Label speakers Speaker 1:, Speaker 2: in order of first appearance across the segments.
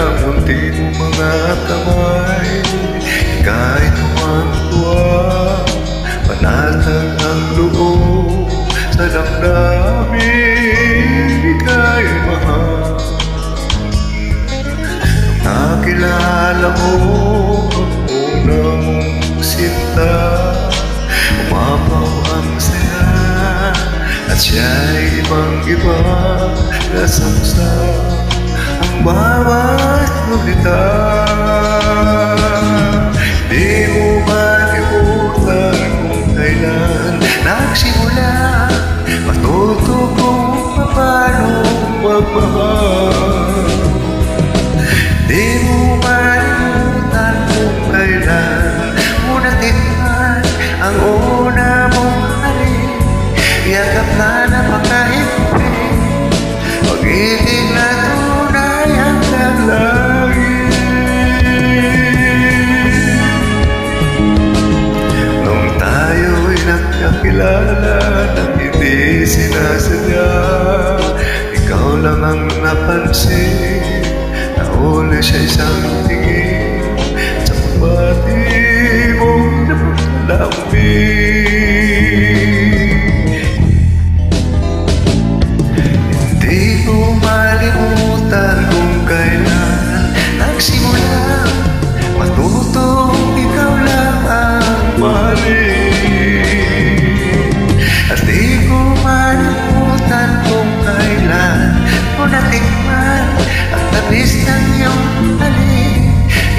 Speaker 1: ng munti mong mga kamay. Kahit tuwang-tuwa, panatag ang loob sa damdamin. Ika'y mahal. Nakilala mo ang una mong sinta, umapaw ang saya, at siya'y ibang-iba. Nasaksak ang bawat nulita. Di mo malimutan kung kailan nagsimula, matuto kung paano magmahal. Di mo malimutan kung kailan mo natikman ang una mong halik. Yakap na napakahigpit, pag-ibig na tunay ang naglangit. Nung tayo'y nagkakilala nang hindi sinasadya, ikaw lang ang napansin. Nauli sa isang tingin sa pabati mong napaglalambing. Hindi ko malimutan kung kailan nagsimula, matutong ikaw lang ang mahalin. At di ko malimutan kung kailan mo natikman ang tamis ng iyong halik.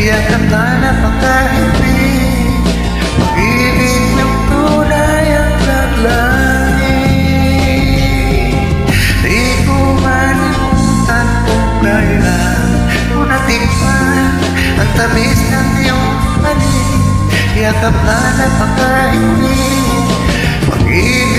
Speaker 1: Yakap na napakahigpit, pag-ibig ng tunay ang naglangit. Di ko malimutan kung kailan mo natikman ang tamis ng iyong halik. Yakap na napakahigpit, pag-ibig